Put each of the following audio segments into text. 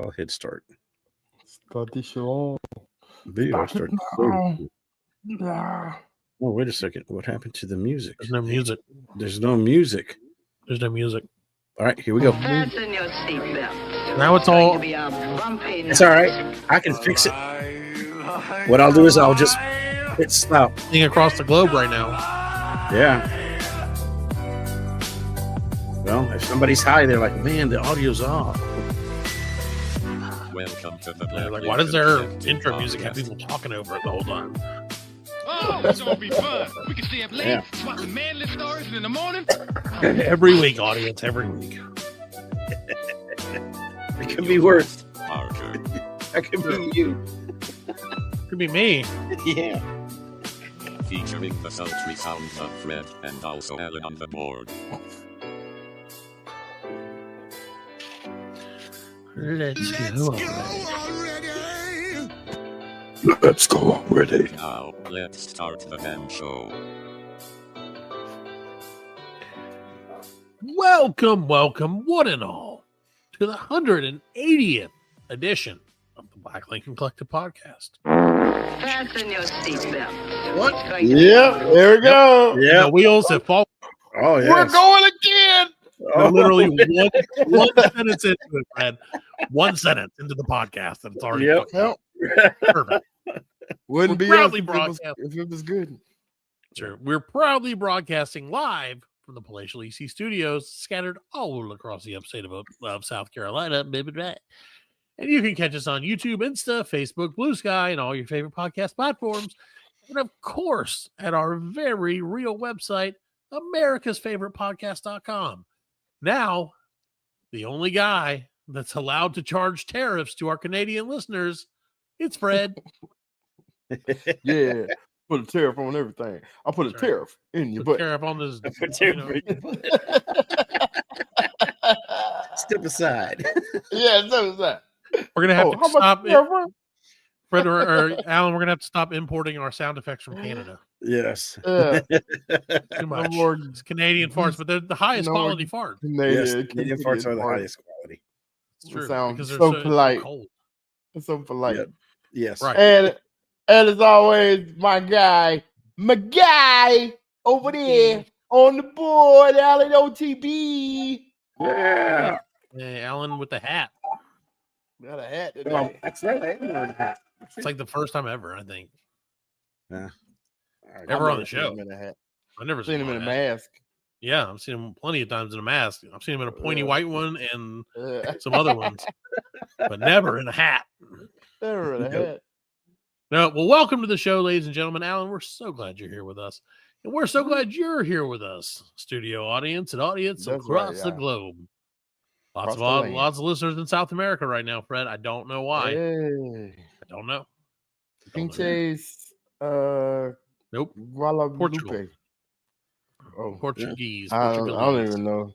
I'll hit start. Start this show. Video start. Oh, wait a second. What happened to the music? There's no music. There's no music. There's no music. All right, here we go. Fasten your seatbelt. Now it's all. It's all right. I can fix it. What I'll do is I'll just hit stop. Thing across the globe right now. Yeah. Well, if somebody's high, they're like, man, the audio's off. Welcome to the They're like, why does their intro music have people talking over it the whole time? Oh, it's gonna be fun. We can stay up late, swap some manly stories, and in the morning. Every week, audience, every week. It could be worse. Parker. That could be you. Could be me. Yeah. Featuring the sultry sounds of Fred and also Allan on the board. Let's go. Let's go already. Now, let's start the damn show. Welcome, one and all, to the 180th edition of the Black Lincoln Collective Podcast. Fasten your seatbelt. What? Yeah, there we go. The wheels have fallen. Oh, yeah. We're going again. Oh, Literally one sentence into it, Fred. One sentence into the podcast, and it's already perfect. Wouldn't We're be proudly us broadcast- if it was good. Sure. We're proudly broadcasting live from the Palatial EC Studios, scattered all across the upstate of South Carolina. And you can catch us on YouTube, Insta, Facebook, Blue Sky, and all your favorite podcast platforms. And of course, at our very real website, americasfavoritepodcast.com. Now, the only guy that's allowed to charge tariffs to our Canadian listeners, it's Fred. Yeah. Put a tariff on everything. I'll put a That's right. tariff in your Put butt. tariff on this. Step aside. Yeah, so that. We're gonna have to how stop much it. Fred or Alan, we're gonna have to stop importing our sound effects from Canada. Yes. Yeah. Too much. more It's Canadian farts, but they're the highest no more- quality farts. Yes. Canadian farts are the highest quality. It's true, sound because they're so polite. cold. It's so polite. Yep. Yes. Right. And as always, my guy over there on the board, Allen OTB. Yeah. Hey, Alan with the hat. Got a hat today. Well, that's right. I am wearing a hat. It's like the first time ever, I think. Yeah. Ever on the I've seen show. him in a hat. I've never Seen him in a hat. mask. Yeah, I've seen him plenty of times in a mask. I've seen him in a pointy white one and Yeah. some other ones, but never in a hat. Never in a hat. No, well, welcome to the show, ladies and gentlemen. Alan, we're so glad you're here with us. And we're so glad you're here with us, studio audience and audience That's across right, the yeah. globe. Across the land. Lots of listeners in South America right now, Fred. I don't know why. Hey. I don't know. Pinches Nope. Guadalupe. Portugal. Oh, Portuguese. I don't even know.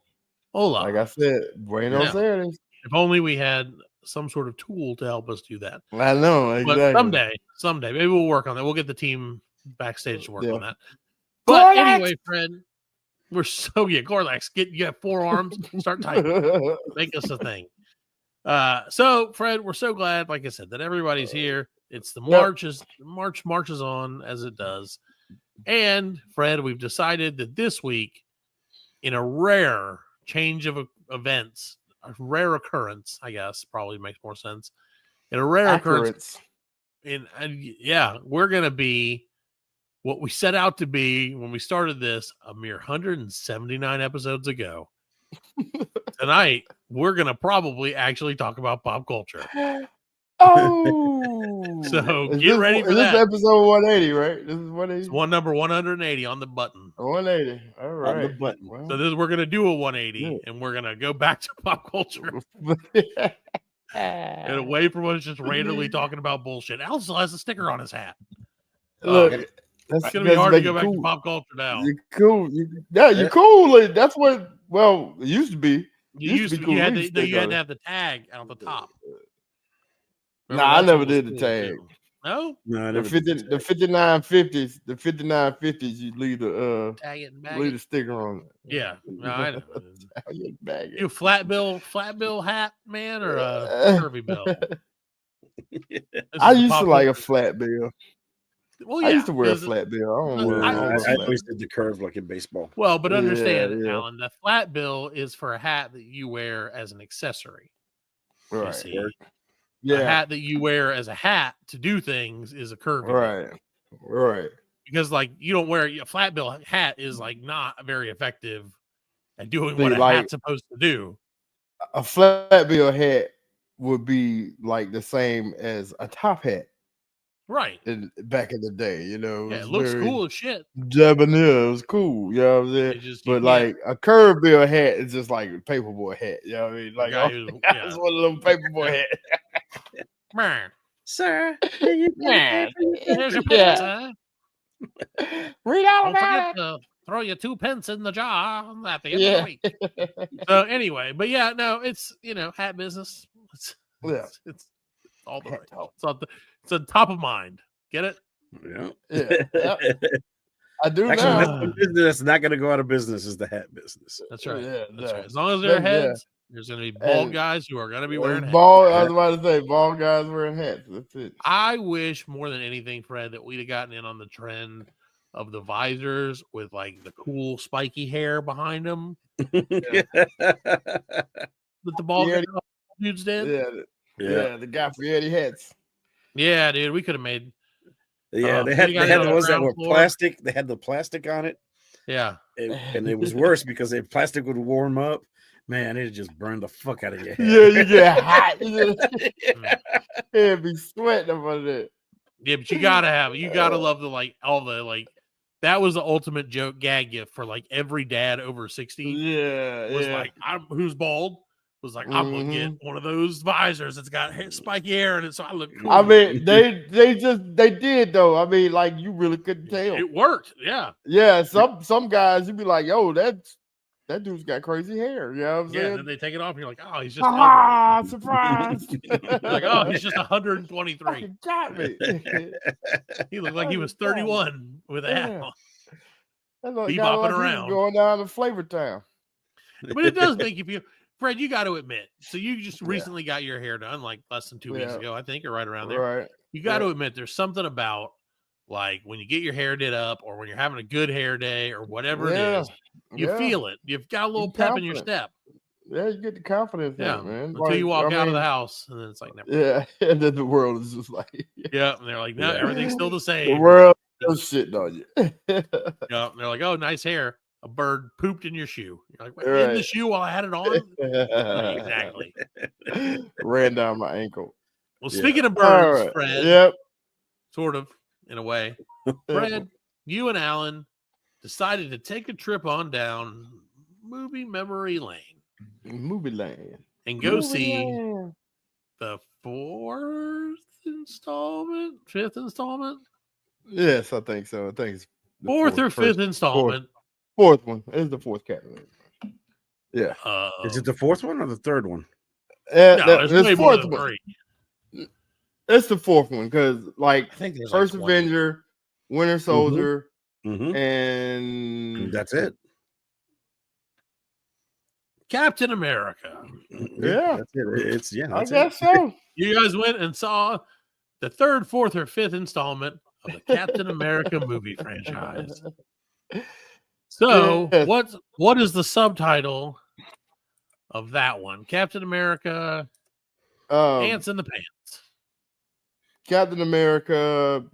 Hola. Like I said, Buenos Yeah. Aires. If only we had some sort of tool to help us do that. I know, exactly. But someday, maybe we'll work on that. We'll get the team backstage to work Yeah. on that. But Gorlax! anyway, Fred, we're so Gorlax. You got 4 arms. Start typing. Make us a thing. So Fred, we're so glad, like I said, that everybody's here. It's the March marches on as it does. And Fred, we've decided that this week, in a rare change of events, a rare occurrence, I guess probably makes more sense. In a rare occurrence, we're gonna be what we set out to be when we started this a mere 179 episodes ago. Tonight, we're gonna probably actually talk about pop culture. Oh, So Is get this- ready for is that. This episode 180, right? This is 180. It's one number 180 on the button. 180. All right. On the button. Well, So we're gonna do a 180, Yeah. and we're gonna go back to pop culture and away from us just randomly talking about bullshit. Al still has a sticker on his hat. Look, It's that's gonna be hard to make go it back cool. to pop culture now. You're cool. You're cool. That's what. Well, it used to be. You used to cool. you had We used to to you had go. to have the tag out the top. Nah, I That's never what was did the cool, tag. too. No, No, I The never. 5950s, the 5950s, you leave the tag it and bag leave it. the sticker on it. Yeah, no, I know. You bag You it. flat bill hat man or a curvy bill? This I is the used to pop like a culture. flat bill. Well, yeah, I used to wear a 'cause- flat bill. I don't No, wear. No, I don't wear I flat. always did the curve like in baseball. Well, but understand, Yeah. Alan, the flat bill is for a hat that you wear as an accessory. You Right. see, a Yeah. hat that you wear as a hat to do things is a curvy bill. Right. Right. Because like you don't wear a flat bill hat is like not very effective at doing See, what a like- hat's supposed to do. A flat bill hat would be like the same as a top hat Right. back in the day. You know, Yeah, it was looks very cool as shit. Debonair. It was cool. You know what I'm saying? It just, you But can't- like a curve bill hat is just like a paperboy hat. You know what I mean? Like, guy oh, who- it's one of them paperboy hats. Man, Sir, man, here's your Yeah. pence, huh? Read all Don't about forget to throw your 2 pence in the jar at the end Yeah. of the week. So anyway, but yeah, no, it's hat business. Yeah. It's all the Hat right. talk. It's on top of mind. Get it? Yeah. Yeah. I do Actually, now. that's the business that's not going to go out of business is the hat business. That's right. Yeah, That's yeah. right. As long as they're Yeah. heads, there's going to be bald And- guys who are going to be wearing hats. Bald, I was about to say, bald guys wearing hats. That's it. I wish more than anything, Fred, that we'd have gotten in on the trend of the visors with like the cool spiky hair behind them that the bald Yeah. dudes did. Yeah, the guy for Eddie hats. Yeah, dude, we could have made. Yeah, they we had got it on the the ones that ground were floor. plastic. They had the plastic on it, Yeah, and it was worse because the plastic would warm up. Man, it just burned the fuck out of your head. Yeah, you get hot. It'd be sweating up under that. yeah, but you gotta love the all the that was the ultimate joke gag gift for like every dad over 60 Yeah, was yeah. like, who's bald was like, I'm gonna get one of those visors that's got spiky hair in it, so I look cool. I mean, they did though. I mean, like you really couldn't tell. it worked. Yeah, Yeah, some guys you'd be like, yo, that dude's got crazy hair. You know what I'm yeah. saying? Then they take it off, and you're like, oh, he's just ugly. Ah, surprise! You're like, oh, he's just 123. Fucking got me. He looked like he was 31 with a hat Yeah. on. That look Bebopping kinda like he was around. going down to Flavor Town. But it does make you feel, Fred, you got to admit. So you just recently got your hair done, like less than 2 weeks Yeah. ago, I think, or right around there. Right. You got to Yeah. admit, there's something about like when you get your hair did up, or when you're having a good hair day, or whatever Yeah. it is, you Yeah. feel it. You've got a little You're pep in your confident. step. Yeah, you get the confidence in Yeah, it, man. until you walk out of the house, and then it's like, never. Yeah, and then the world is just like Yeah, and they're like, no, Yeah. everything's still the the same. world is shitting on you. Yeah, and they're like, oh, nice hair. A bird pooped in your shoe. You're like, "Wait, in the Right. shoe while I had it on? Exactly. Ran down my ankle. Well, Yeah. speaking of All birds, right. Fred, Yep. sort of in a way, Fred, you and Alan decided to take a trip on down movie memory lane Movie land. and go Movie see land. the fifth installment, Yes, I think so. I think it's the fourth or first- fifth installment. Fourth one. It's the fourth category. Yeah. Is it the fourth one or the third one? No, there's it's way more fourth than one. 3. It's the fourth one because, like, I think there's First like 20. Avenger, Winter Soldier, Mhm. and That's it. Captain America. Yeah. That's it. It's I That's guess it. so. You guys went and saw the third, fourth, or fifth installment of the Captain America movie franchise. So, Yes. what is the subtitle of that one? Captain America, Ants in the Pants, Captain America,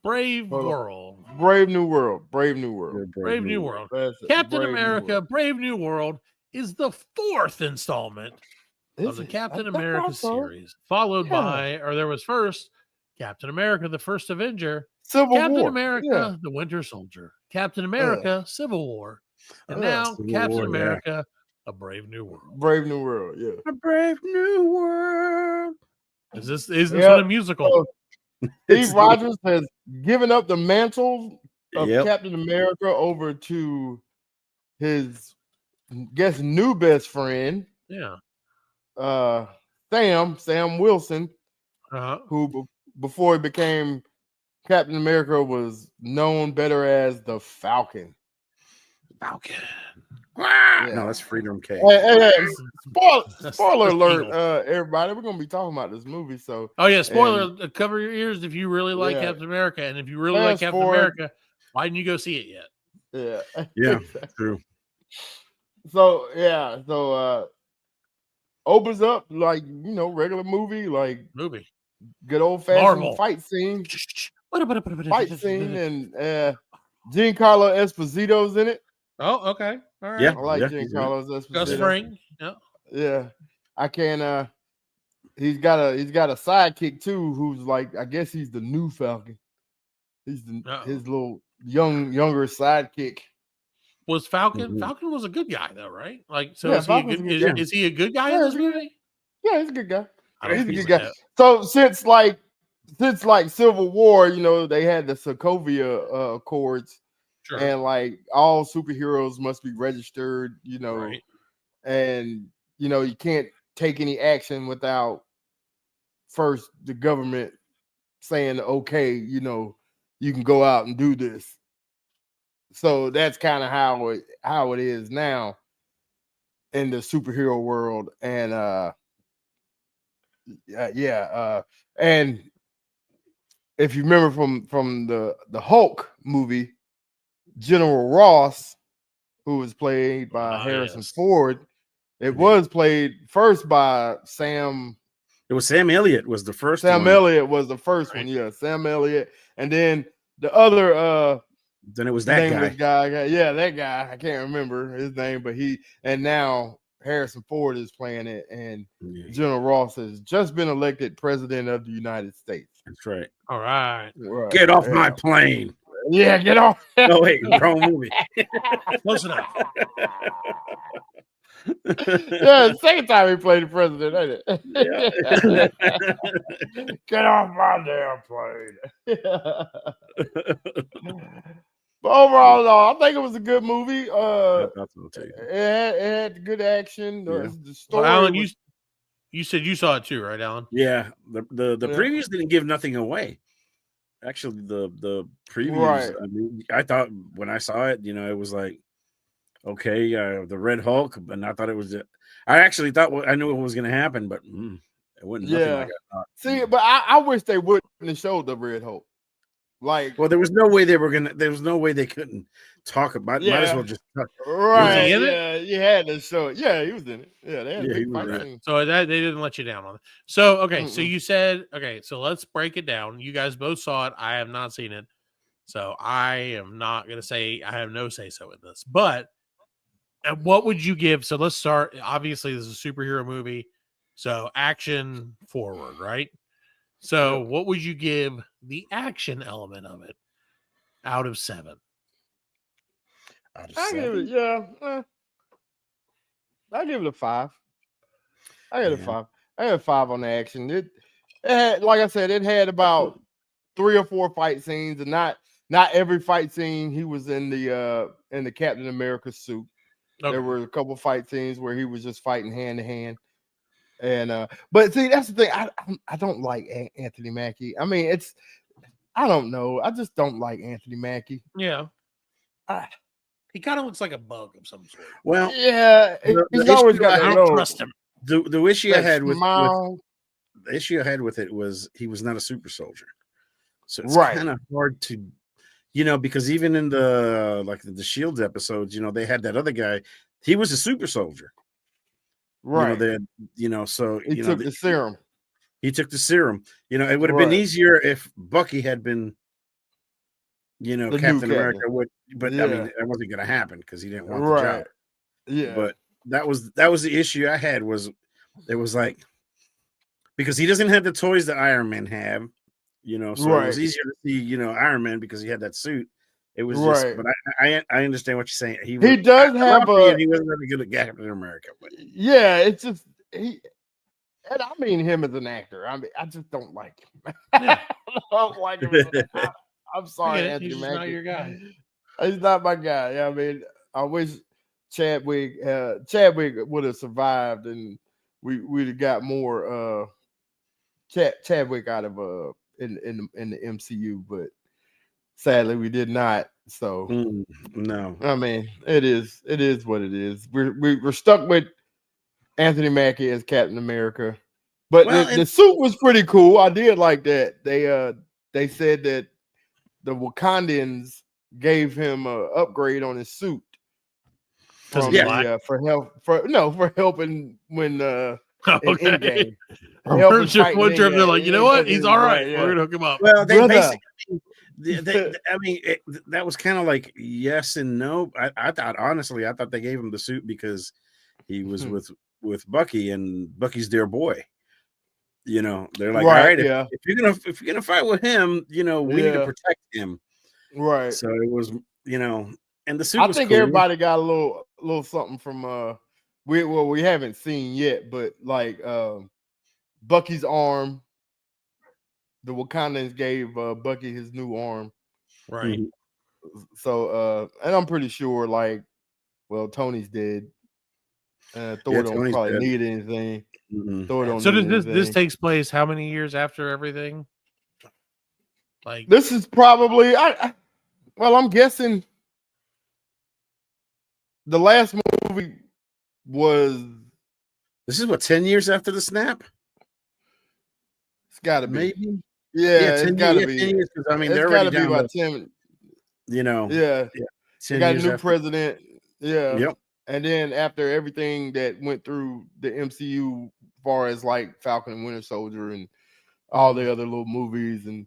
Brave Hold on. World, Brave New World. Brave New World. Brave New World. That's it, Captain Brave New America, World. Brave New World is the fourth installment of Is the it? Captain I America thought so. series, followed Yeah. by, or there was first Captain America, the First Avenger, Civil Captain War. America, Yeah. the Winter Soldier, Captain America, Civil War, and now Civil Captain War, yeah. America, A Brave New World. Brave New World. Yeah. A brave new world. Is this Yeah. one a musical? Steve Rogers has given up the mantle of Yep. Captain America over to his, new best friend, Yeah. Sam Wilson, Uh-huh. who before he became Captain America, was known better as the Falcon. Falcon. Yeah. No, that's Freedom K. Hey, spoiler That's alert, Eagle. everybody. We're gonna be talking about this movie. So Oh yeah, spoiler. Cover your ears if you really like Yeah. Captain America, and if you really like Fast Captain forward. America, why didn't you go see it yet? yeah. Yeah, true. So opens up like regular movie, like Movie. good old fashioned Marvel. fight scene, Oh, and Giancarlo Esposito's in it. okay. All right. Yeah, I like he's in it. Giancarlo Gus Esposito. Fring. Yeah. Yeah, I can. He's got a sidekick too, who's like, I guess he's the new Falcon. He's his little younger sidekick. Was Falcon? Mhm. Falcon was a good guy though, right? Like, so Yeah, is he a Falcon's good? a good guy. Is he a good guy in Yeah, this movie? Yeah, he's a good guy. I don't He's a think good so. guy. So since Civil War, they had the Sokovia Accords, Sure. and like all superheroes must be registered, Right. and you can't take any action without first the government saying, okay, you can go out and do this. So that's kind of how it is now in the superhero world. And and if you remember from the Hulk movie, General Ross, who was played by Harrison Ford, it was played first by Sam. It was Sam Elliott was the first Sam one. Elliott was the first one, yeah. Sam Elliott, and then the other Then it was that guy. that guy. I can't remember his name, but now Harrison Ford is playing it, and General Ross has just been elected president of the United States. That's right. All right. Get off my plane. Yeah, get off. Oh wait, wrong movie. Close enough. Yeah, second time he played the president, ain't it? Yeah. Get off my damn plane. But overall, I think it was a good movie. It had good action. The story. Well, Alan, you said you saw it too, right, Alan? Yeah. The previews didn't give nothing away. Actually, the previews. Right. I mean, I thought when I saw it, it was like, okay, the Red Hulk, but I thought it was. I actually thought I knew what was going to happen, but it wasn't nothing like I thought. See, but I wish they wouldn't have showed the Red Hulk. Like, well, there was no way they were gonna. There was no way they couldn't talk about. Might as well just talk. Right? Was he in it? You had to show it. Yeah, he was in it. Yeah, they had a big fight scene. So they didn't let you down on it. So okay, so you said so let's break it down. You guys both saw it. I have not seen it, so I am not gonna say I have no say so in this. But what would you give? So let's start. Obviously, this is a superhero movie, so action forward, right? So what would you give the action element of it out of 7? I give it, I give it a 5. I give it a 5. I give it a 5 on the action. It had, like I said, it had about 3 or 4 fight scenes, and not every fight scene he was in the Captain America suit. Okay. There were a couple fight scenes where he was just fighting hand to hand. And but see, that's the thing. I don't like Anthony Mackie. I mean, I don't know. I just don't like Anthony Mackie. Yeah. He kind of looks like a bug of some sort. Well, yeah, he's always got. I don't trust him. The issue I had with the issue I had with it was he was not a super soldier, so it's kind of hard to, because even in the Shields episodes, they had that other guy. He was a super soldier. Right. So he took the serum. He took the serum. It would have been easier if Bucky had been, Captain America would, but I mean, it wasn't going to happen because he didn't want the job. Yeah. But that was the issue I had was it was like, because he doesn't have the toys that Iron Man have, so it was easier to see, Iron Man because he had that suit. It was just, but I understand what you're saying. He does have he wasn't really good at Captain America, but it's just and I mean him as an actor. I mean, I just don't like him. I don't like him. I'm sorry, Anthony Mackie. He's not your guy. He's not my guy. Yeah, I mean, I wish Chadwick would have survived, and we'd have got more Chadwick out of in the MCU, but sadly we did not. So no, I mean, it is what it is. We're stuck with Anthony Mackie as Captain America, but the suit was pretty cool. I did like that. They said that the Wakandans gave him an upgrade on his suit for helping when in Endgame. One trip, they're like, you know what? He's all right. We're gonna hook him up. Well, they basically. I mean, that was kind of like yes and no. I thought they gave him the suit because he was with Bucky, and Bucky's their boy. You know, they're like, all right, if you're gonna fight with him, you know, we need to protect him. Right. So it was, you know, and the suit. I think everybody got a little something from we haven't seen yet, but like Bucky's arm. The Wakandans gave Bucky his new arm. Right. So and I'm pretty sure Tony's dead. Thor don't probably need anything. Thor don't so need this takes place how many years after everything? Like this is probably I'm guessing the last movie was. This is 10 years after the snap? It's gotta be. Maybe. Yeah, it's gotta be. 10 years, I mean, it's gotta be about 10. You know. Yeah. We got a new president. Yeah. Yep. And then after everything that went through the MCU, as far as like Falcon and Winter Soldier and all the other little movies and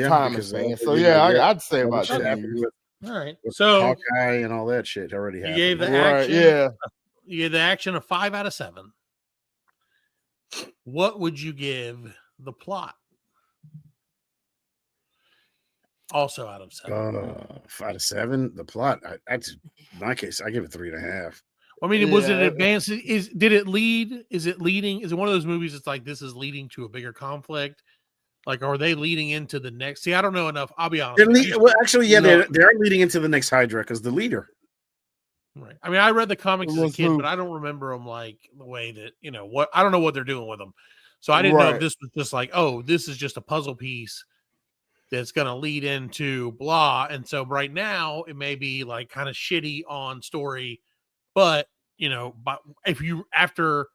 time and span. So I'd say about 10 years. All right. So Hawkeye and all that shit already happened. You gave the action. You gave the action a 5 out of 7. What would you give the plot? Also out of 7. 5 out of 7. The plot, in my case, I give it 3.5. I mean, was it advanced? Did it lead? Is it leading? Is it one of those movies that's like this is leading to a bigger conflict? Like, are they leading into the next? See, I don't know enough. I'll be honest. They're leading into the next Hydra because the leader. Right. I mean, I read the comics as a kid, but I don't remember them like the way that what. I don't know what they're doing with them, so I didn't know if this was just like, oh, this is just a puzzle piece that's going to lead into blah. And so right now it may be like kind of shitty on story, but but if you after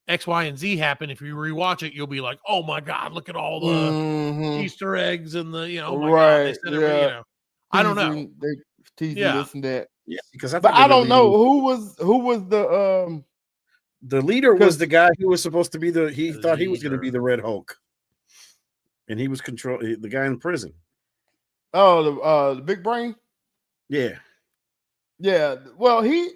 X, Y, and Z happen, if you rewatch it, you'll be like, oh my God, look at all the Easter eggs and the, oh my God, they said I don't know. They tease this and that. Yeah, because I don't know who was the leader was the guy who was supposed to be he thought he was going to be the Red Hulk. And he was the guy in prison. Oh, the big brain? Yeah. Yeah. Well, he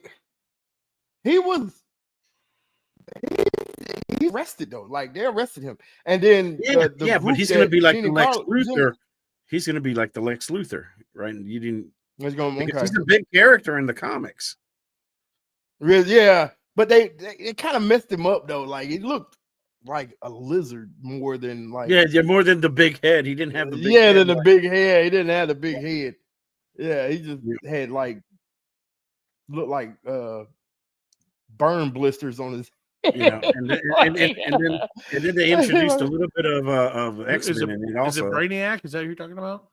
arrested though. Like they arrested him. And then but he's gonna be like the Lex Luthor. He's gonna be like the Lex Luthor, right? And you didn't he's a big character in the comics. Yeah. But they kind of messed him up though. Like he looked like a lizard more than like more than the big head. He didn't have the big head. Than the big head. He didn't have the big head. Yeah, he just had like looked like burn blisters on his head. And then they introduced a little bit of X-Men in it also. Is it Brainiac? Is that what you're talking about?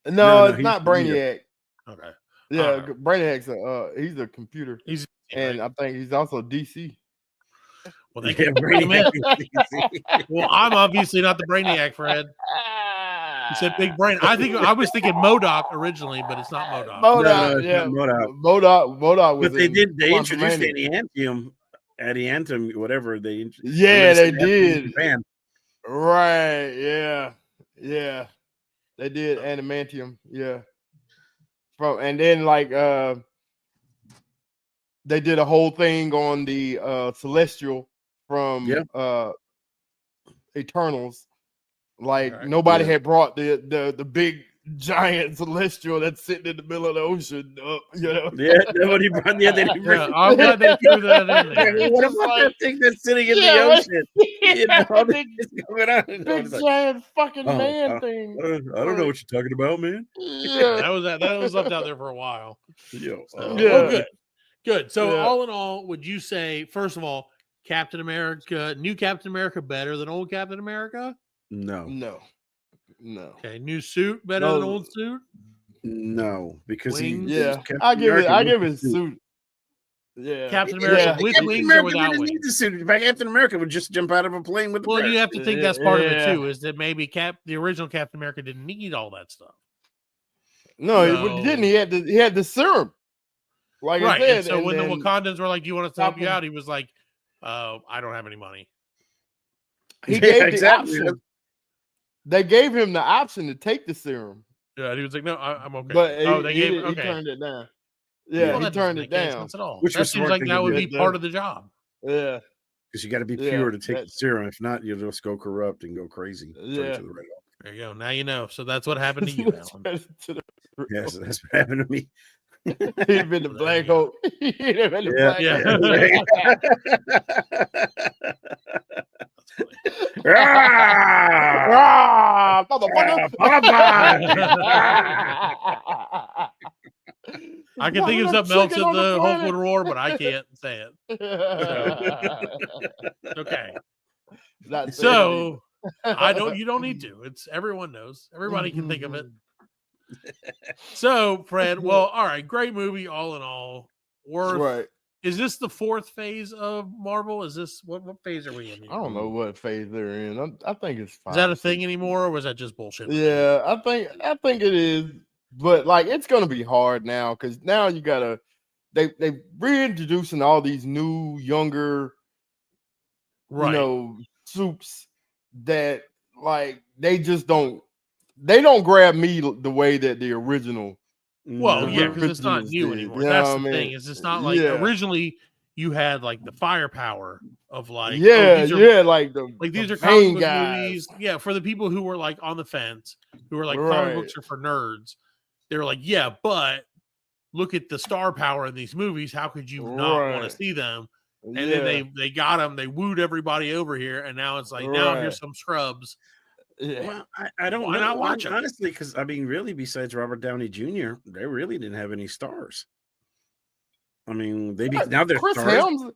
No, it's not Brainiac. Okay. Yeah, Brainiac's he's a computer. I think he's also DC. Well, well, I'm obviously not the Brainiac, Fred. You said big brain. I was thinking MODOK originally, but it's not MODOK. MODOK was. But they introduced Adamantium, whatever they. They did. Japan. Right. Yeah. They did Adamantium. Yeah. And then like they did a whole thing on the Celestial from Eternals. Like nobody had brought the big giant Celestial that's sitting in the middle of the ocean up, nobody brought I'm glad they threw that in there. What about that thing that's sitting in the ocean? Big giant fucking man thing. I don't know what you're talking about, man. That was left out there for a while. Good. So all in all, would you say, first of all, Captain America, new Captain America better than old Captain America? No. No. Okay, new suit better than old suit. No, because Wings? I give it suit. Yeah, Captain America with Captain wings America or without didn't wings? need the suit. In fact, Captain America would just jump out of a plane with the Well, you have to think that's part of it Yeah. too. Is that maybe the original Captain America didn't need all that stuff? No, he didn't. He had the serum. Like Right. I said, And so when the then Wakandans were like, "Do you want us to help you Stop 'em. out?" He was like, "I don't have any money." he Yeah, gave exactly. the option. They gave him the option to take the serum, Yeah, and he was like, "No, I'm okay." but they he turned it down. Yeah, Well, he that turned doesn't it make any down. sense at all. Which That was seems smart like thing that to would do. be part of the job. Yeah, Because you got to be Yeah, pure to take that- the serum. If not, you'll just go corrupt and go crazy. Turn Yeah. to the red off. There you go. Now you know. So that's what happened to you, Alan. Yes, that's what happened to me. He'd been the Black Hulk. He'd have been the Yeah, Black yeah. Hulk. Ah! Motherfucker. I can think of something else in the Hulk would roar, but I can't say it. Okay. So you don't need to. It's everyone knows. Everybody can think of it. So, Fred, well, all right, great movie, all in all. Right. Is this the fourth phase of Marvel? Is this what phase are we in? I don't know what phase they're in. I think it's 5. Is that a thing anymore, or was that just bullshit? Yeah, I think it is. But like it's gonna be hard now because now you gotta they reintroducing all these new younger soups that like they don't grab me the way that the original. Well, yeah, because it's not new anymore. That's the thing. Is it's not like originally you had like the firepower of like like these are comic book guys. movies. Yeah, for the people who were like on the fence, who were like Right. comic books are for nerds. They were like, yeah, but look at the star power in these movies. How could you not want to see them? And then they got them. They wooed everybody over here, and now it's like now here's some scrubs. Yeah. Well, I don't Why know, not watch 'em? honestly, because I mean, really, besides Robert Downey Jr., they really didn't have any stars. I mean, now they're Chris stars. Helms.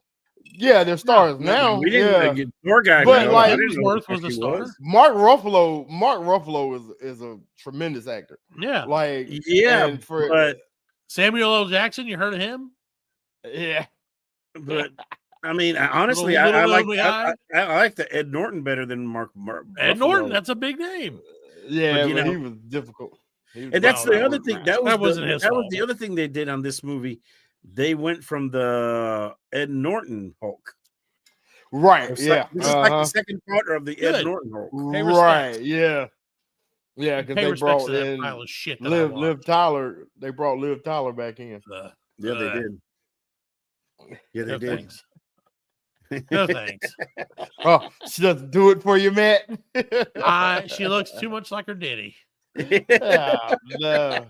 Yeah, they're stars now. We didn't get Thor guy. But, like, Hemsworth was a star. Mark Ruffalo is a tremendous actor. Yeah, Like but Samuel L. Jackson, you heard of him? Yeah, but I mean, honestly, Little I like the Ed Norton better than Mark Ed Norton. That's a big name. Yeah, but, he was difficult. And that's the other thing. That was the other thing they did on this movie. They went from the Ed Norton Hulk. Right. This Yeah. is like the second part of the Ed Norton Hulk. Right. Yeah. Yeah, because they brought in pile of shit Liv Tyler. They brought Liv Tyler back in. Yeah, they did. Yeah, they did. Thanks. No thanks. Oh, she doesn't do it for you, Matt. She looks too much like her daddy. No.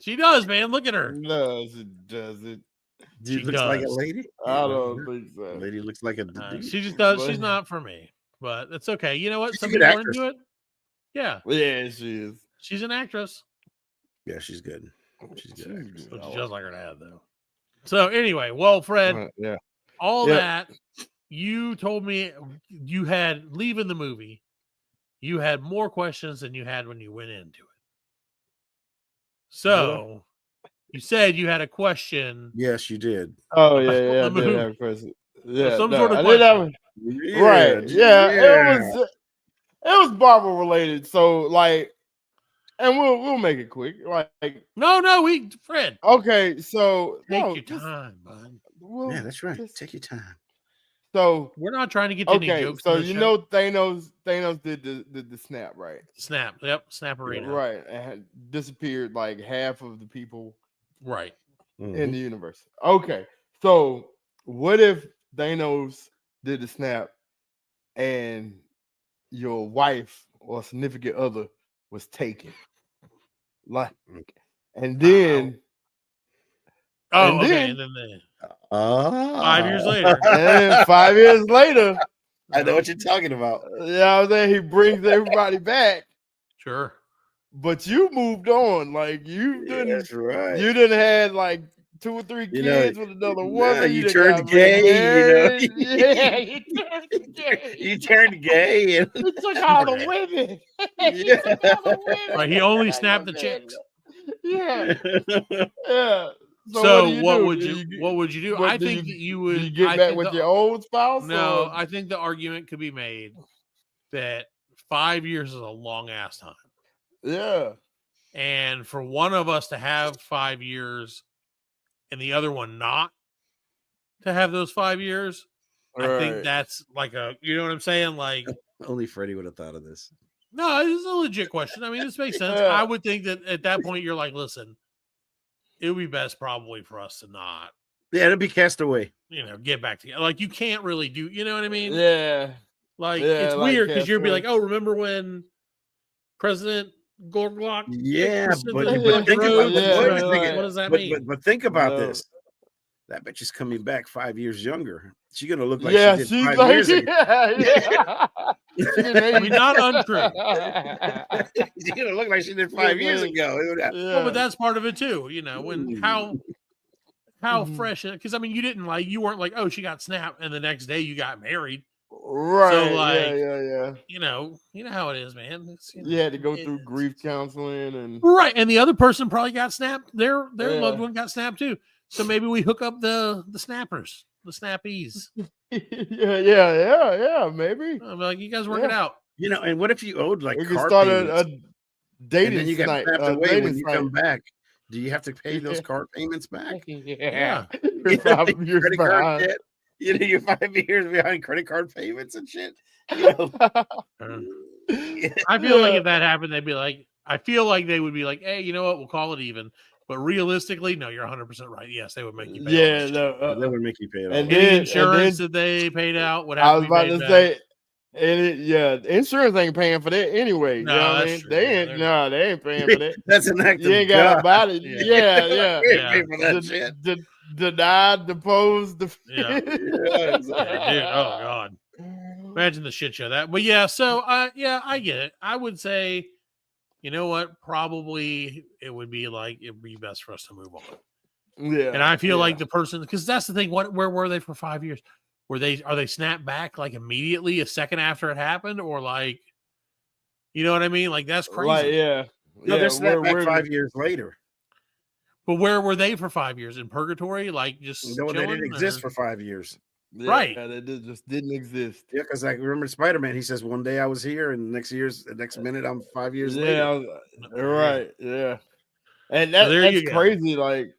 She does, man. Look at her. No, she doesn't. She looks like a lady. I don't think so. Lady looks like a dude. She just does. She's not for me, but it's okay. You know what? She's Some a good people are actress. into it. Yeah. Yeah, she is. She's an actress. Yeah, she's good. She's a good actress. But she does like her dad, though. So anyway, well, Fred, Yeah. all that you told me you had leaving the movie, you had more questions than you had when you went into it. So you said you had a question. Yes, you did. Oh yeah, I the did have a question. Yeah, some sort of I did have a, Yeah, right. Yeah, it was Marvel related. So like, and we'll make it quick. Like, No, Fred. okay, so Take your time, bud. Yeah, that's right. Take your time. So We're not trying to get to any jokes. so in the you show. know Thanos did the snap, right? Snap. Yep, Snap Arena. Right, and had disappeared like half of the people Right. in the universe. Okay, so what if Thanos did the snap and your wife or significant other was taken? Like, and then Oh, And okay. then- And then the 5 5 years later. and 5 years later, I know what you're talking about. then he brings everybody back. Sure. But you moved on, like you didn't. That's right. You didn't had like 2 or 3 You know, kids with another woman. you done turned got gay, you know. married. Yeah, you turned gay. You turned gay, and He took all the women. He Yeah. took all the women. Right, he only Like, snapped the man, chicks. Yeah, yeah. So what would do you what would you do? what I do think you- that you Do would you get I back think with the- your old spouse? No, or? I think the argument could be made that 5 years is a long ass time. Yeah. And for one of us to have 5 years and the other one not to have those 5 years, I think Right. that's like you know what I'm saying? Like, only Freddie would have thought of this. no, it's a legit question. I mean, this makes sense. Yeah. I would think that at that point you're like, listen, it would be best probably for us to not, Yeah, it'd be Castaway. get back together. Like, you can't really do, you know what I mean? Yeah. Like, Yeah, it's like weird because you'll be Castaway. like, oh, remember when President Gorglock? Yeah, kicked us but, into but the think road? about Yeah, what, like- what does that mean? but think about No. this. That bitch is coming back 5 years younger. She's gonna look like Yeah, she did she's 5 like, years ago. yeah. I mean, not untrue. She's gonna look like she did 5 years ago. Well, but that's part of it too. When how Mhm. fresh? Because I mean, you weren't like, oh, she got snapped, and the next day you got married. Right. like, yeah. You know how it is, man. You had to go through it's- grief counseling and right? And the other person probably got snapped. Their Yeah. loved one got snapped too. So maybe we hook up the snappers, the snappies. yeah, maybe. I'm like, you guys work it Yeah. out. And what if you owed like We could car start payments, a dating and then you got site, snapped a away dating when you site. come back? Do you have to pay those Yeah. car payments back? Yeah. Yeah. You're 5 years Credit card behind. debt? You're 5 years behind credit card payments and shit. You know? I feel like if that happened, they'd be like, I feel like they would be like, hey, you know what? We'll call it even. But realistically, no, you're 100% right. Yes, they would make you pay. all Yeah, this shit. no. They would make you pay it all. And back. Any then- insurance that they paid out would have I to was be about paid to back. say, the insurance ain't paying for that anyway. No, you know what I that's mean? true. They Yeah, ain't. they're- No, they ain't paying for that. That's an act You of ain't got God. about it. Yeah. Yeah. We ain't Yeah. pay for that shit. Denied, deposed. Yeah. Yeah, Dude, oh god, imagine the shit show that. But yeah, so I get it. I would say, you know what? Probably it would be best for us to move on. Yeah. And I feel yeah. like the person, because that's the thing. Where were they for 5 years? Are they snapped back like immediately a second after it happened, or like, you know what I mean? Like, that's crazy. Like, yeah. No, they're snapped back where- 5 years later. But where were they for 5 years? In purgatory? Like, just No, they didn't chilling, exist or- for 5 years. Yeah, Right. They just didn't exist. Yeah, because I remember Spider-Man. He says one day I was here, and the next minute I'm 5 years later. Yeah, right. Yeah. And So there you that's go. crazy. Like,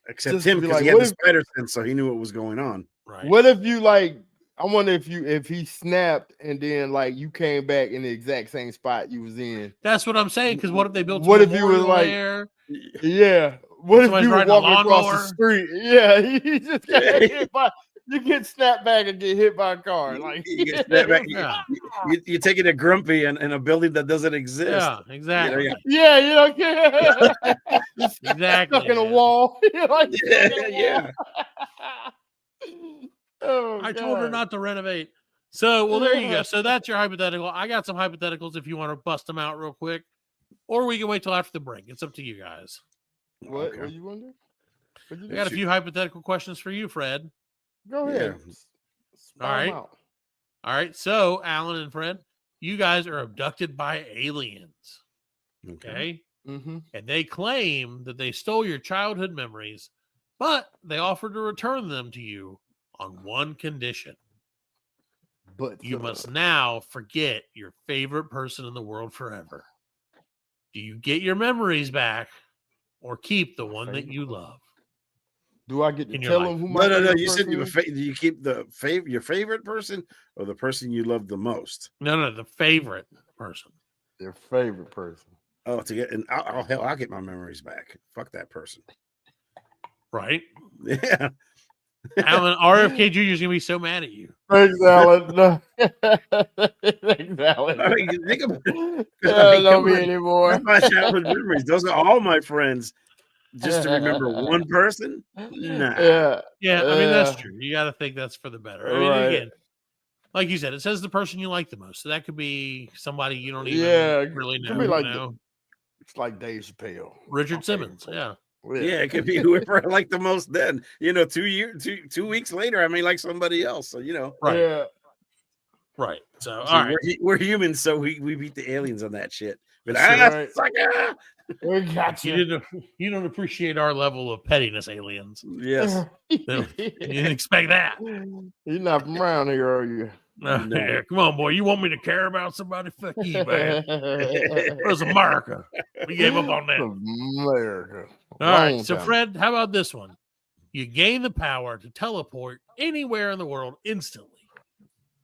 Except just to him, be because like, he had what the if- spider sense, so he knew what was going on. Right. what if you I wonder if he snapped and then you came back in the exact same spot you was in. That's what I'm saying. Because what if they built? What a if you was memorial like- there? Yeah. What if Somebody's you were riding a walking across the lawnmower. street? Yeah, you just got hit by. You get snapped back and get hit by a car. Like You get snapped back. Yeah. You take it a grumpy in a building that doesn't exist. Yeah, exactly. Yeah, you don't care. Exactly. Stuck in a man. wall. You're like stuck in a Yeah. wall. Oh, I told her God. not to renovate. So, well, there you go. So that's your hypothetical. I got some hypotheticals if you want to bust them out real quick, or we can wait till after the break. It's up to you guys. What? Okay. What you wonder? What'd you I got a do? few hypothetical questions for you, Fred. Go ahead. Spit 'em All right. out. All right. So, Alan and Fred, you guys are abducted by aliens. Okay. Mm-hmm. And they claim that they stole your childhood memories, but they offer to return them to you on one condition. But You must now forget your favorite person in the world forever. Do you get your memories back or keep the one that you love? do I get to in your tell life. him who my No. favorite You said person is? do you keep your favorite person or the person you love the most? No, the favorite person. Their favorite person. Oh, to get and I'll get my memories back. Fuck that person. Right? Yeah. Alan, RFK Jr. is going to be so mad at you. Thanks, Alan. No. Thanks, Alan. I mean, think about it. Love me That's anymore. my childhood memories. Those are all my friends. Just to remember one person? Nah. Yeah. Yeah, I mean, that's Yeah. true. You got to think that's for the better. I mean, Right. again, like you said, it says the person you like the most. So that could be somebody you don't even Yeah, really could know. be like you know? It's like Dave Chappelle. Richard My Simmons. favorite Yeah. Yeah, it could be whoever I like the most. Then 2 weeks later, I may like somebody else. So Right. Yeah. Right. So all right, we're humans, so we beat the aliens on that shit. But Right. sucker! We got you. you don't appreciate our level of pettiness, aliens. Yes. You didn't expect that. You're not from around here, are you? No. Yeah, come on, boy. You want me to care about somebody? Fuck you, man. It was America. We gave up on that. America. All right. So, Fred, how about this one? You gain the power to teleport anywhere in the world instantly.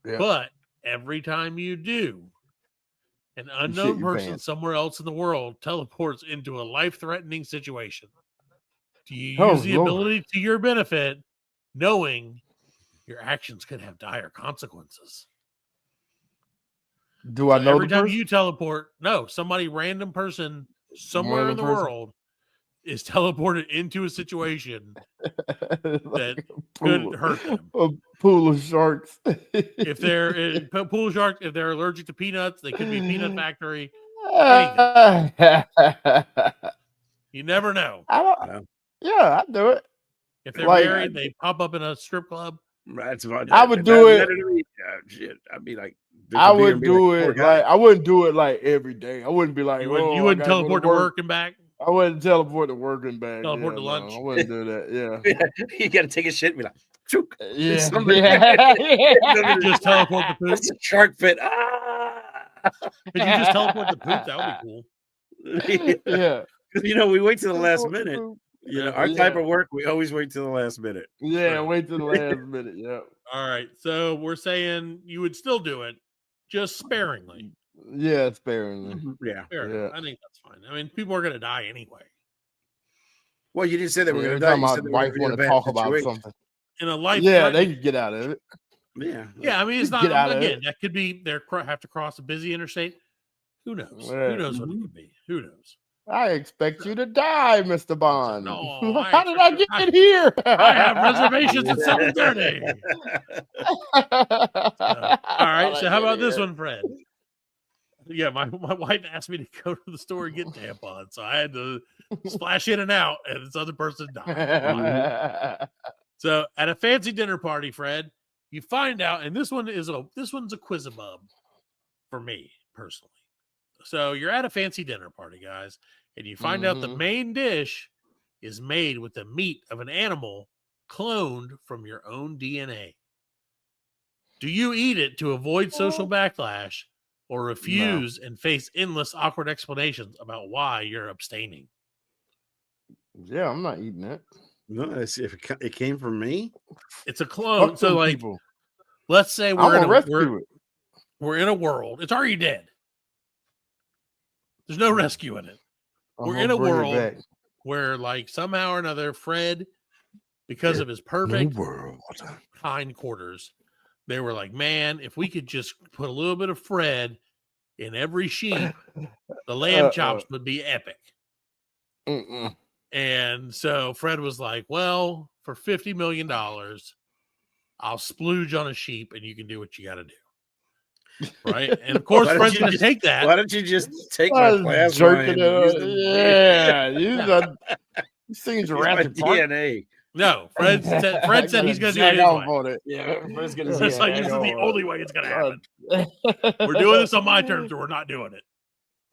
Yeah. But every time you do, an unknown person somewhere else in the world teleports into a life-threatening situation. Do you use the ability to your benefit, knowing your actions could have dire consequences? Do I know every time you teleport? No, somebody random person somewhere in the world is teleported into a situation that could hurt them. A pool of sharks. If they're pool sharks, if they're allergic to peanuts, they could be peanut factory. You never know. Yeah, I'd do it. If they're married, they pop up in a strip club. That's I would do it. Shit, I'd be like, I would do it like I wouldn't do it like every day. I wouldn't be like, you wouldn't teleport to work and back. I wouldn't teleport to work and back. Teleport to lunch. I wouldn't do that. Yeah. You got to take a shit and be like, chook. Yeah. Just teleport the poop. That's a shark fit. Could you just teleport the poop? That would be cool. Yeah. We wait till the last minute. Our type of work, we always wait till the last minute. Yeah, wait till the last minute. Yeah. All right. So we're saying you would still do it, just sparingly. Yeah, sparingly. Yeah. Yeah. I think that's fine. I mean, people are going to die anyway. Well, you didn't say that we're going to die. You said my wife want to talk about something. In a life. Yeah, they can get out of it. Yeah. Yeah, I mean, it's not, again, that could be, they have to cross a busy interstate. Who knows? Yeah. Who knows what it could be? Who knows? I expect you to die, Mr. Bond. No, how did I get here? I have reservations at 7:30. All right, so how about this one, Fred? Yeah, my wife asked me to go to the store and get tampons, so I had to splash in and out, and this other person died. So at a fancy dinner party, Fred, you find out, and this one's a quiz-a-bub for me personally. So you're at a fancy dinner party, guys, and you find out the main dish is made with the meat of an animal cloned from your own DNA. Do you eat it to avoid social backlash or refuse and face endless awkward explanations about why you're abstaining? Yeah, I'm not eating it. No, if it came from me, it's a clone. So, like, let's say we're in a world. It's already dead. There's no rescue in it. We're in a world where, like, somehow or another, Fred, because of his perfect hind quarters, they were like, man, if we could just put a little bit of Fred in every sheep, the lamb chops would be epic. And so Fred was like, well, for $50 million, I'll splooge on a sheep and you can do what you got to do. Right. And of course, Fred's going to take that. Why don't you just take my plasma? Yeah. These things are DNA. No, Fred said he's going to do it his way. Yeah, Fred's going to say this is the only way it's going to happen. We're doing this on my terms, or we're not doing it.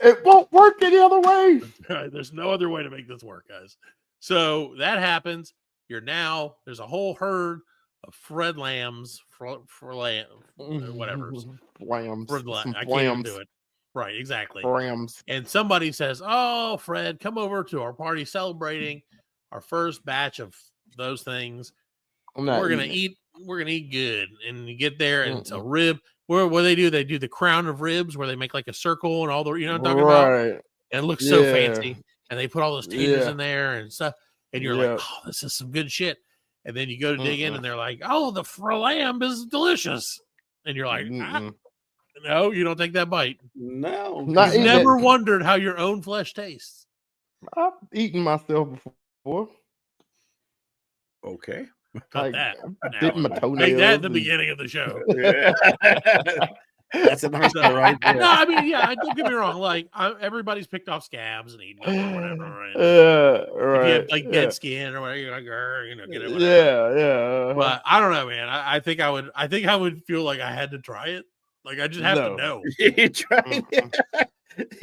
It won't work any other way. There's no other way to make this work, guys. So that happens. There's a whole herd of Fred lambs, whatever. Lambs. I can't do it. Right, exactly. Rams. And somebody says, oh, Fred, come over to our party celebrating our first batch of those things. We're gonna eat good. And you get there and it's a rib. What they do, they do the crown of ribs where they make like a circle and all the, what I'm talking about? And it looks so fancy. And they put all those taters in there and stuff. And you're like, oh, this is some good shit. And then you go to dig in and they're like, oh, the lamb is delicious. And you're like, no, you don't take that bite. No. You've never wondered how your own flesh tastes. I've eaten myself before. Cut that. Dip my toenails. Make that at the beginning of the show. That's an oyster right there. No, I mean, yeah, don't get me wrong. Like, everybody's picked off scabs and eaten them or whatever. Right? Right. If you have like dead skin or whatever, you're like, get it, whatever. Yeah. But I don't know, man. I think I would feel like I had to try it. Like, I just have to know. You tried it.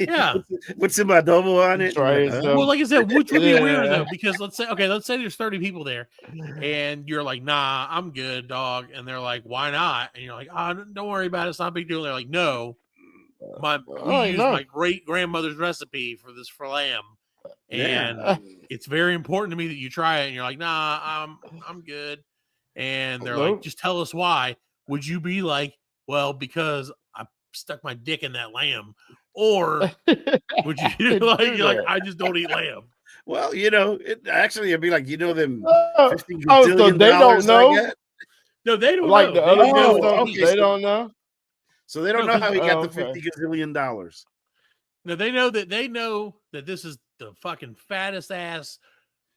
Yeah. Put some adobo on it. Try it, Well, like I said, which would be weird though, because let's say there's 30 people there, and you're like, nah, I'm good, dog, and they're like, why not? And you're like, oh, don't worry about it, it's not a big deal. They're like, no, we use my great grandmother's recipe for lamb, and it's very important to me that you try it. And you're like, nah, I'm good, and they're like, just tell us why. Would you be like, well, because I stuck my dick in that lamb? Or would you like I just don't eat lamb? Well, it'd be like, them $50 so they don't know. No, they don't like know. The other they don't know. So they don't know how he got the $50 gazillion. No, they know that this is the fucking fattest ass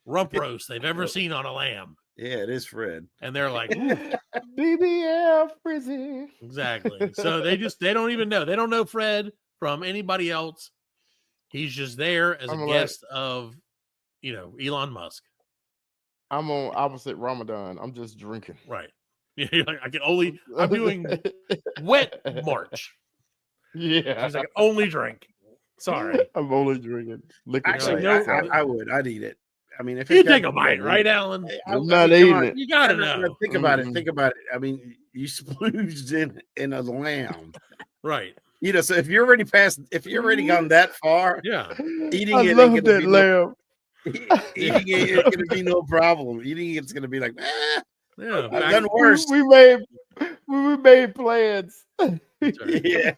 rump roast they've ever seen on a lamb. Yeah, it is Fred. And they're like, BBL frizzy. Exactly. So they don't even know. They don't know Fred from anybody else. He's just there as a guest of, Elon Musk. I'm on opposite Ramadan. I'm just drinking. Right. You're like, I'm doing wet March. Yeah. I can only drink. Sorry. I'm only drinking liquor. Actually, I'd eat it. I mean, if you take a bite, right, Alan? I'm not eating it. You gotta know. Think about it. Think about it. I mean, you splooged in a lamb, Mm-hmm. right? So if you're already gone that far, eating it, love that lamb. Eating it is gonna be no problem. Eating it's gonna be like, yeah, I've done worse. We made plans. Yeah,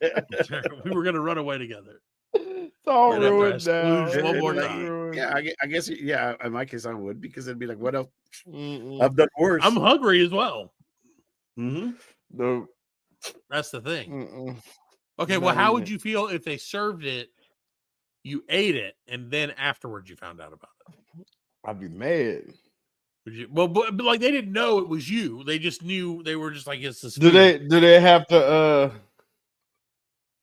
we were gonna run away together. It's all ruined now. One more time. Yeah, I guess. Yeah, in my case, I would, because it'd be like, what else? I've done worse. I'm hungry as well. Mm-hmm. No, that's the thing. Okay, well, how would you feel if they served it, you ate it, and then afterwards you found out about it? I'd be mad. Would you? Well, but like they didn't know it was you. They just knew. They were just like, it's this. Do they have to?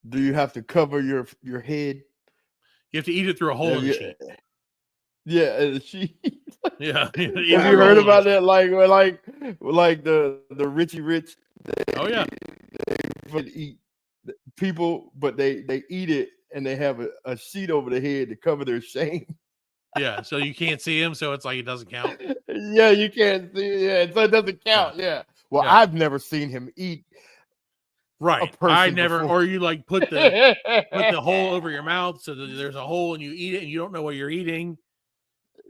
Do you have to cover your head? You have to eat it through a hole in the sheet. Yeah, she. Yeah. Have you heard about that? Like the Richie Rich. Oh yeah. They eat people, but they eat it and they have a sheet over their head to cover their shame. Yeah, so you can't see him, so it's like it doesn't count. Yeah, you can't see. Yeah, so it doesn't count. Yeah. Well, I've never seen him eat. Right. I never. Before. Or you like put the hole over your mouth so that there's a hole and you eat it and you don't know what you're eating.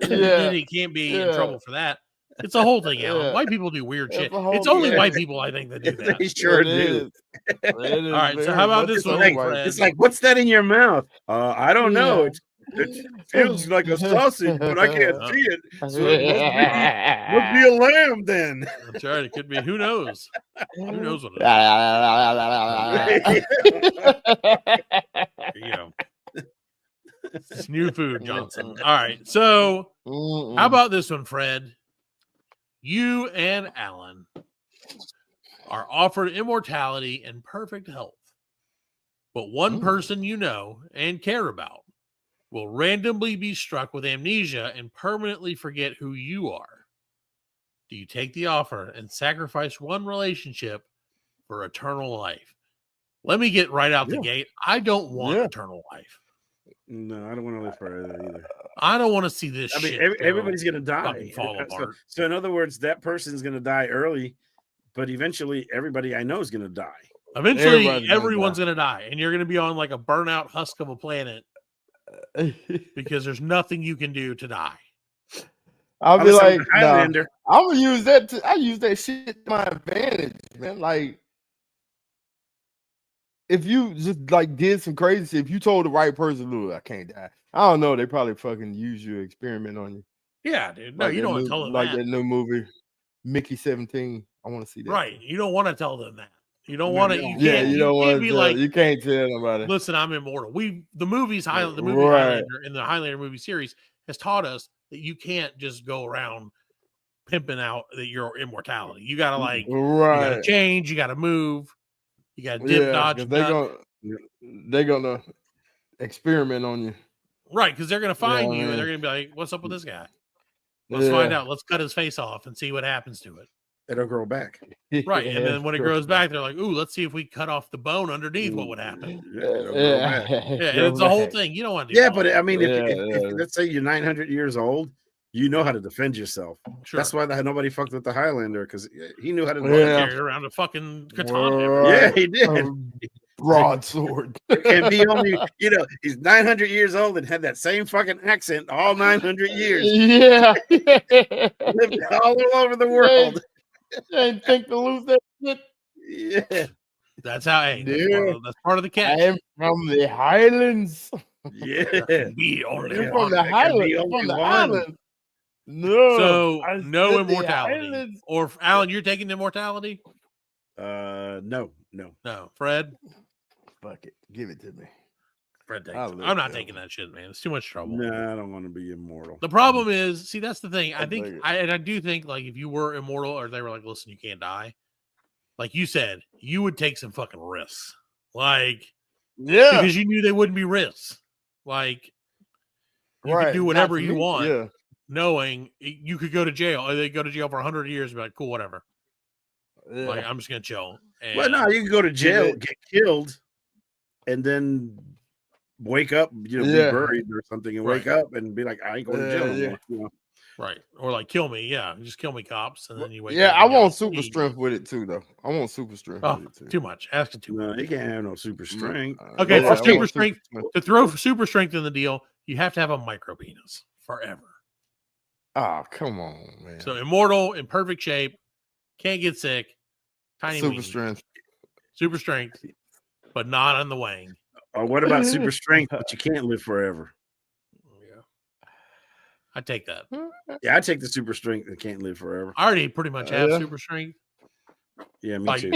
Then you can't be in trouble for that. It's a whole thing, Alan. White people do weird shit. It's only white people, I think, that do that. They sure do. All right, so how about this one? It's like, what's that in your mouth? I don't know. It feels like a sausage, but I can't see it. So it must be a lamb then. That's right. It could be. Who knows? Who knows what it is? There you go. It's new food, Johnson. All right. So how about this one, Fred? You and Alan are offered immortality and perfect health, but one person you know and care about will randomly be struck with amnesia and permanently forget who you are. Do you take the offer and sacrifice one relationship for eternal life? Let me get right out the gate. I don't want eternal life. No, I don't want to live forever either. I don't want to see this shit. Everybody's going to die. Fall apart. So in other words, that person's going to die early, but eventually everybody I know is going to die. Eventually, everyone's going to die, and you're going to be on like a burnout husk of a planet because there's nothing you can do to die. I'll be like, Highlander. I'm gonna use that. I use that shit to my advantage, man. Like, if you just like did some crazy shit, if you told the right person, "Look, I can't die," I don't know. They probably fucking use you, experiment on you. Yeah, dude. No, you don't want to tell them that. Like that new movie, Mickey 17. I want to see that. Right. You don't want to tell them that. You don't want to. You don't want to be like. You can't tell nobody. Listen, I'm immortal. The movie Highlander in the Highlander movie series has taught us that you can't just go around pimping out that your immortality. You gotta you gotta change. You gotta move. You got dip, dodge, they're gonna experiment on you. Right, because they're gonna find you man. and they're gonna be like, "What's up with this guy? Let's find out. Let's cut his face off and see what happens to it." It'll grow back. Right, and then when it grows back, they're like, "Ooh, let's see if we cut off the bone underneath. What would happen?" Yeah, it's the whole thing. You don't want to do yeah, that. but I mean, if let's say you're 900 years old, you know how to defend yourself. Sure. That's why nobody fucked with the Highlander, because he knew how to carry around a fucking katana. Yeah, he did. Broadsword. And be only, he's 900 years old and had that same fucking accent all 900 years. Yeah. Lived all over the world. Ain't think to lose that shit. Yeah. That's how, that's part of the catch. I am from the Highlands. Yeah. Be only You're from the Highlands. From the Highlands. No. So, no immortality. Or, Alan, you're taking immortality? No. Fred? Fuck it. Give it to me. Fred takes it. I'm not taking that shit, man. It's too much trouble. No, I don't want to be immortal. The problem is, see, that's the thing. I do think, like, if you were immortal or they were like, listen, you can't die, like you said, you would take some fucking risks. Like, yeah, because you knew they wouldn't be risks. Like, you could do whatever you want, knowing you could go to jail. Or they go to jail for 100 years and be like, cool, whatever. Yeah. Like, I'm just going to chill. And well, no, you can go to jail, get killed, and then wake up, be buried or something, and wake up and be like, I ain't going to jail anymore. Right. Or like, kill me. Yeah. Just kill me, cops. And then you wake up. Yeah, I want super strength with it too, though. I want super strength with it too. Too much. Asking too much. No, he can't have no super strength. Okay, for super strength, to throw super strength in the deal, you have to have a micro penis forever. Oh, come on, man. So immortal, in perfect shape, can't get sick, tiny super strength, but not on the wang. Or what about super strength, but you can't live forever? Yeah, I take that. Yeah, I take the super strength that can't live forever. I already pretty much have super strength. Yeah, me too.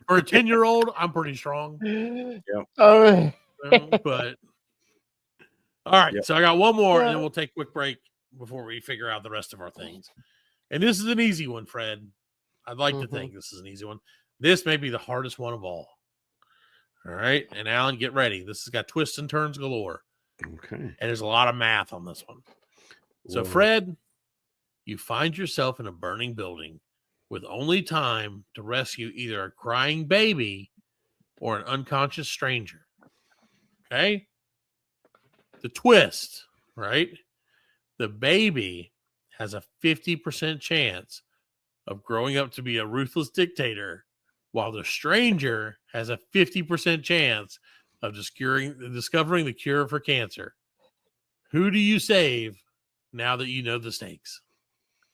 For a 10-year-old, I'm pretty strong. Yeah. But all right, so I got one more, and then we'll take a quick break before we figure out the rest of our things. And this is an easy one, Fred. I'd like to think this is an easy one. This may be the hardest one of all. All right. And Alan, get ready. This has got twists and turns galore. Okay. And there's a lot of math on this one. So, Fred, you find yourself in a burning building with only time to rescue either a crying baby or an unconscious stranger. Okay. The twist, right? The baby has a 50% chance of growing up to be a ruthless dictator, while the stranger has a 50% chance of discovering the cure for cancer. Who do you save now that you know the stakes?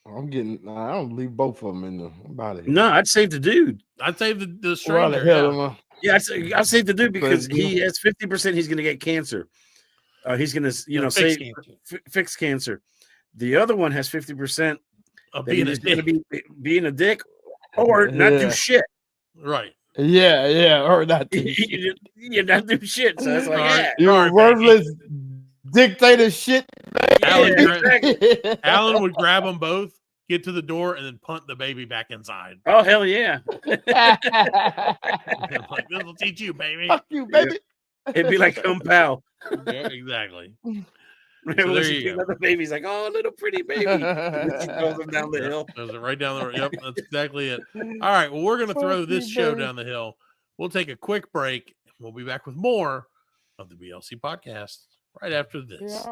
I don't leave both of them in the body. No, I'd save the dude. I'd save the stranger. Yeah, I'd save the dude because he has 50%. He's going to get cancer. He's going to fix cancer. The other one has 50% of being a dick or not do shit. Right. Yeah, or not do shit. You not do shit. So it's like, you're worthless dictator shit. Alan would grab them both, get to the door, and then punt the baby back inside. Oh, hell yeah. Like, this will teach you, baby. Fuck you, baby. It'd be like Kung Pao. Yeah, exactly. So there you go. The baby's like, oh, little pretty baby. And she throws him down the hill. Right down the road. Yep, that's exactly it. All right, well, we're going to throw this show down the hill. We'll take a quick break. We'll be back with more of the BLC podcast right after this.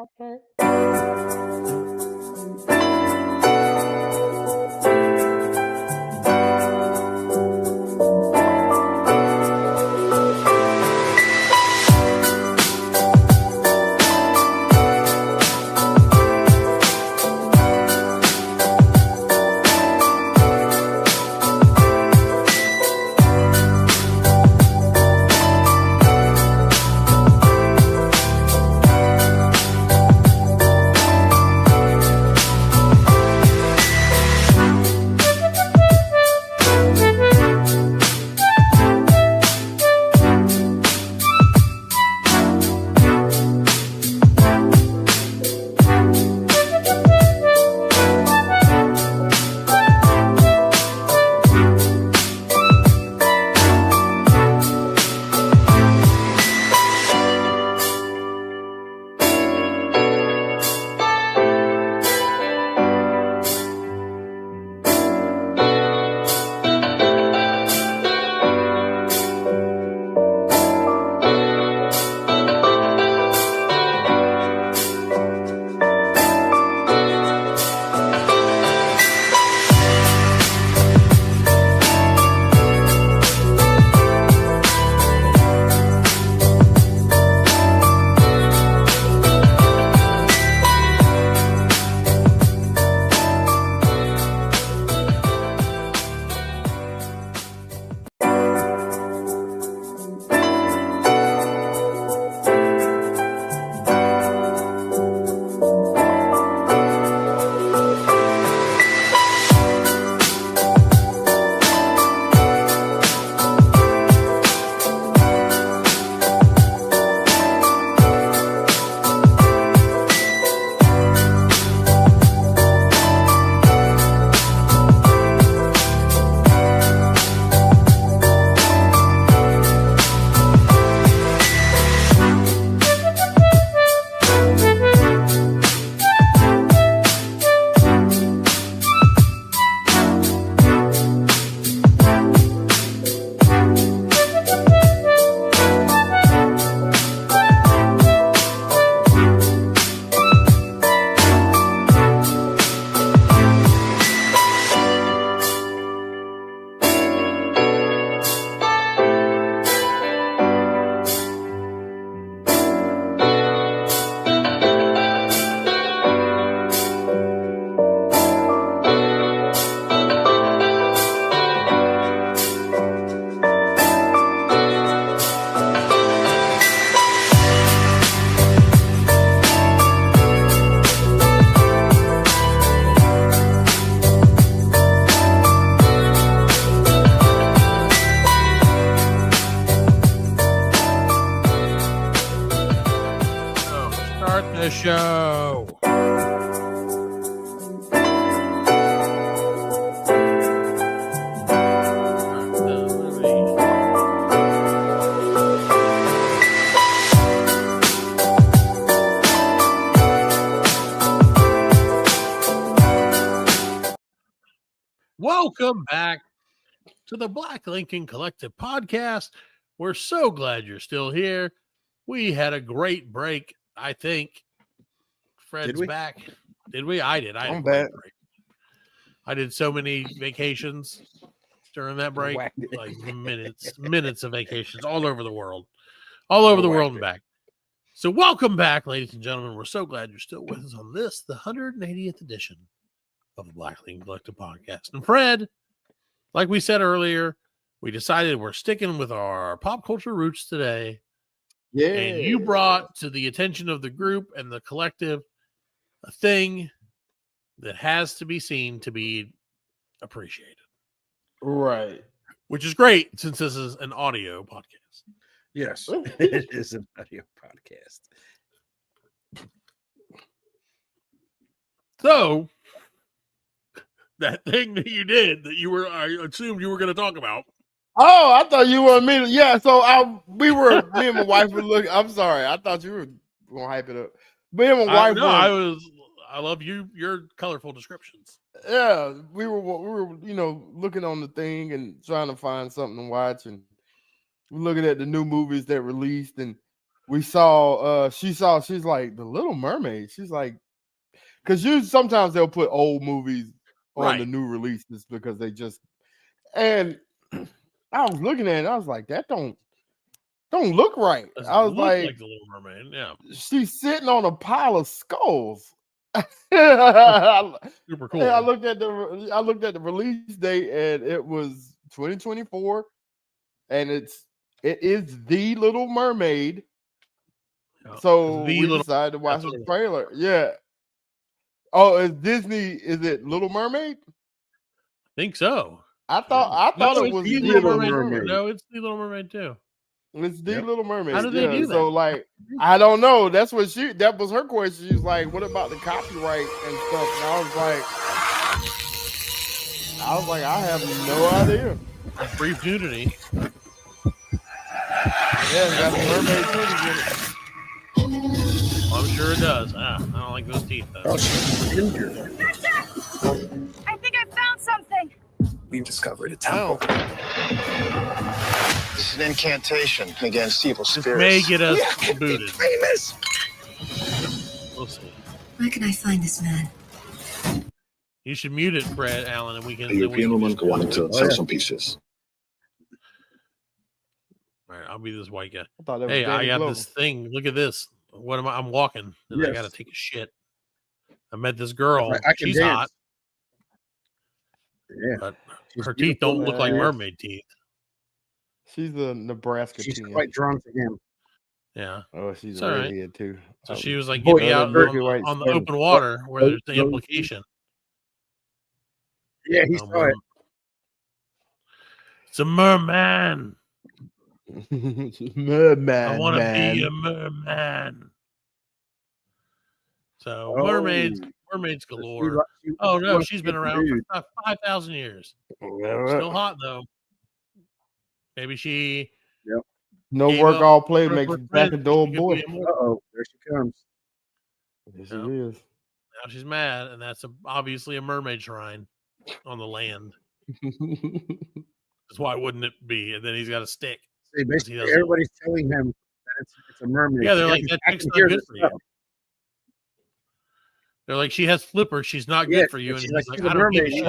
Welcome back to the Black Lincoln Collective podcast. We're so glad you're still here. We had a great break, I think. Fred's back. Did we? I did. I'm back. Break. I did so many vacations during that break, like minutes of vacations all over the world, and back. So welcome back, ladies and gentlemen. We're so glad you're still with us on this, the 180th edition of the Black Lincoln Collective podcast. And Fred, like we said earlier, we decided we're sticking with our pop culture roots today. Yeah. And you brought to the attention of the group and the collective a thing that has to be seen to be appreciated. Right. Which is great since this is an audio podcast. Yes, it is an audio podcast. So, that thing that you did that I assumed you were going to talk about. Oh, I thought you wanted me to. Yeah, so me and my wife were looking. I'm sorry. I thought you were going to hype it up. Me and my wife I love your colorful descriptions. Yeah, we were looking on the thing and trying to find something to watch, and we're looking at the new movies that released, and we saw she's like the Little Mermaid. She's like, because sometimes they'll put old movies on the new releases because they just, and I was looking at it, I was like, that don't look right. I was like the Little Mermaid. Yeah, she's sitting on a pile of skulls. Super cool. I looked at the release date, and it was 2024, and it is the Little Mermaid. So we decided to watch the trailer. Yeah. Oh, is it Little Mermaid? I think so. I thought it was the Little Mermaid. No, it's the Little Mermaid too. It's the Little Mermaid. How did they do that? So, like, I don't know. That was her question. She was like, "What about the copyright and stuff?" And I was like, I have no idea. Brief nudity. Yeah, it's got some mermaid titties in it. I'm sure it does. I don't like those teeth though. I think I found something. We've discovered a temple. This is an incantation against evil spirits. May get us booted. Famous. We'll see. Where can I find this man? You should mute it, Fred Allan, and we can. A European woman wanted to sell some pieces. All right, I'll be this white guy. Hey, I got this thing. Look at this. What am I? I'm walking, and I got to take a shit. I met this girl. She's dance. hot. Yeah, but her teeth don't look like mermaid teeth. She's a Nebraska. She's quite drunk again. Yeah. Oh, she's a redhead too. So she was like, "Get me out on the open water where there's the implication." Yeah, he saw it. It's a merman. Merman. I want to be a merman. So mermaids galore. Oh no, she's been around for 5,000 years. Still hot though. Maybe she. Yep. No work, all play makes back a dull boy. Uh-oh, there she comes. Yes, she is. Now she's mad, and that's obviously a mermaid shrine on the land. That's why wouldn't it be? And then he's got a stick. See, basically, everybody's telling him that it's a mermaid. Yeah, they're like, that chick's not good for you. They're like, she has flippers. She's not good for you. And he's like, I don't give a shit.